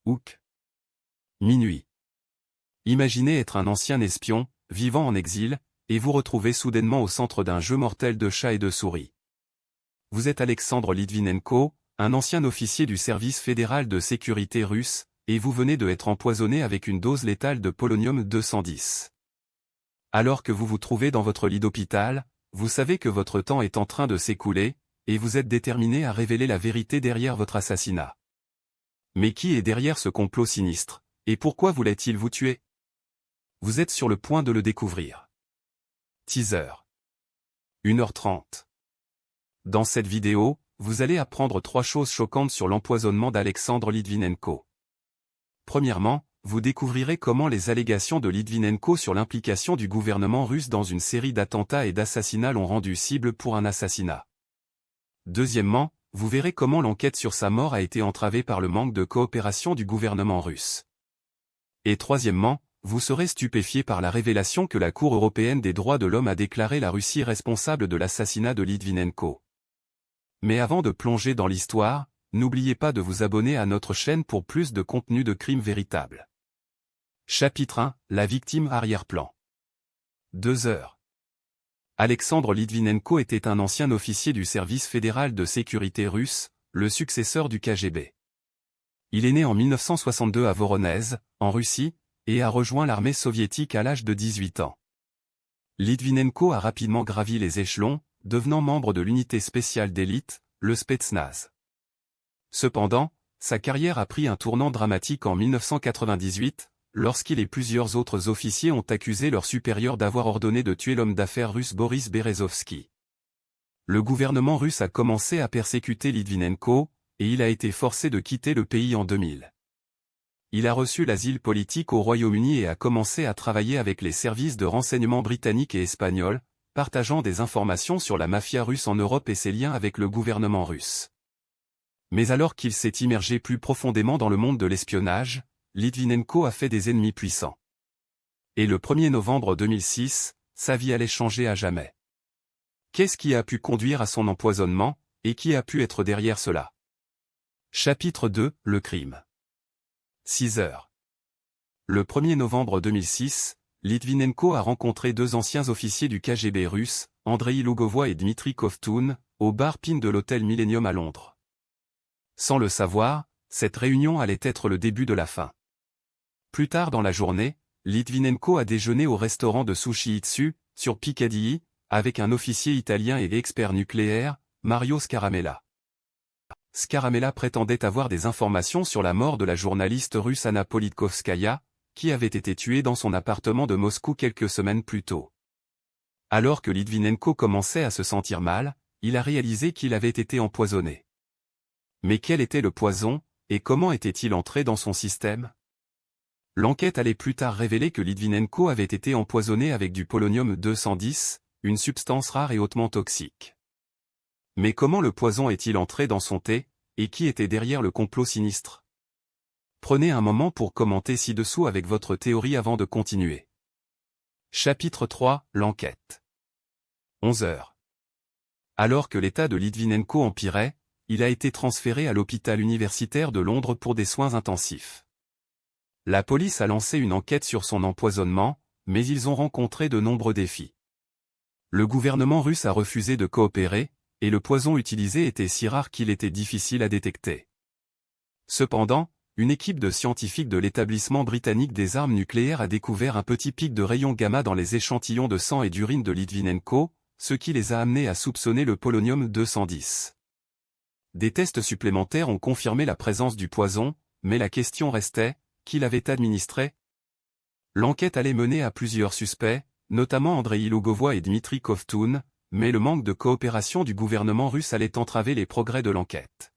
Hook. Minuit. Imaginez être un ancien espion, vivant en exil, et vous retrouvez soudainement au centre d'un jeu mortel de chats et de souris. Vous êtes Alexandre Litvinenko, un ancien officier du service fédéral de sécurité russe, et vous venez de être empoisonné avec une dose létale de polonium-210. Alors que vous vous trouvez dans votre lit d'hôpital, vous savez que votre temps est en train de s'écouler, et vous êtes déterminé à révéler la vérité derrière votre assassinat. Mais qui est derrière ce complot sinistre, et pourquoi voulait-il vous tuer? Vous êtes sur le point de le découvrir. Teaser. 1h30. Dans cette vidéo, vous allez apprendre 3 choses choquantes sur l'empoisonnement d'Alexandre Litvinenko. Premièrement, vous découvrirez comment les allégations de Litvinenko sur l'implication du gouvernement russe dans une série d'attentats et d'assassinats l'ont rendu cible pour un assassinat. Deuxièmement, vous verrez comment l'enquête sur sa mort a été entravée par le manque de coopération du gouvernement russe. Et troisièmement, vous serez stupéfié par la révélation que la Cour européenne des droits de l'homme a déclaré la Russie responsable de l'assassinat de Litvinenko. Mais avant de plonger dans l'histoire, n'oubliez pas de vous abonner à notre chaîne pour plus de contenu de crimes véritables. Chapitre 1, la victime arrière-plan. 2 heures. Alexandre Litvinenko était un ancien officier du service fédéral de sécurité russe, le successeur du KGB. Il est né en 1962 à Voronezh, en Russie, et a rejoint l'armée soviétique à l'âge de 18 ans. Litvinenko a rapidement gravi les échelons, devenant membre de l'unité spéciale d'élite, le Spetsnaz. Cependant, sa carrière a pris un tournant dramatique en 1998, lorsqu'il et plusieurs autres officiers ont accusé leur supérieur d'avoir ordonné de tuer l'homme d'affaires russe Boris Berezovsky. Le gouvernement russe a commencé à persécuter Litvinenko, et il a été forcé de quitter le pays en 2000. Il a reçu l'asile politique au Royaume-Uni et a commencé à travailler avec les services de renseignement britanniques et espagnols, partageant des informations sur la mafia russe en Europe et ses liens avec le gouvernement russe. Mais alors qu'il s'est immergé plus profondément dans le monde de l'espionnage, Litvinenko a fait des ennemis puissants. Et le 1er novembre 2006, sa vie allait changer à jamais. Qu'est-ce qui a pu conduire à son empoisonnement, et qui a pu être derrière cela? Chapitre 2, le crime. 6 heures. Le 1er novembre 2006, Litvinenko a rencontré 2 anciens officiers du KGB russe, Andrei Lugovoy et Dmitri Kovtun, au bar Pin de l'hôtel Millennium à Londres. Sans le savoir, cette réunion allait être le début de la fin. Plus tard dans la journée, Litvinenko a déjeuné au restaurant de Sushi Itsu, sur Piccadilly, avec un officier italien et expert nucléaire, Mario Scaramella. Scaramella prétendait avoir des informations sur la mort de la journaliste russe Anna Politkovskaya, qui avait été tuée dans son appartement de Moscou quelques semaines plus tôt. Alors que Litvinenko commençait à se sentir mal, il a réalisé qu'il avait été empoisonné. Mais quel était le poison, et comment était-il entré dans son système? L'enquête allait plus tard révéler que Litvinenko avait été empoisonné avec du polonium-210, une substance rare et hautement toxique. Mais comment le poison est-il entré dans son thé, et qui était derrière le complot sinistre? Prenez un moment pour commenter ci-dessous avec votre théorie avant de continuer. Chapitre 3, l'enquête. 11 heures. Alors que l'état de Litvinenko empirait, il a été transféré à l'hôpital universitaire de Londres pour des soins intensifs. La police a lancé une enquête sur son empoisonnement, mais ils ont rencontré de nombreux défis. Le gouvernement russe a refusé de coopérer, et le poison utilisé était si rare qu'il était difficile à détecter. Cependant, une équipe de scientifiques de l'établissement britannique des armes nucléaires a découvert un petit pic de rayons gamma dans les échantillons de sang et d'urine de Litvinenko, ce qui les a amenés à soupçonner le polonium-210. Des tests supplémentaires ont confirmé la présence du poison, mais la question restait: qui l'avait administré? L'enquête allait mener à plusieurs suspects, notamment Andrei Lugovoy et Dmitri Kovtun, mais le manque de coopération du gouvernement russe allait entraver les progrès de l'enquête.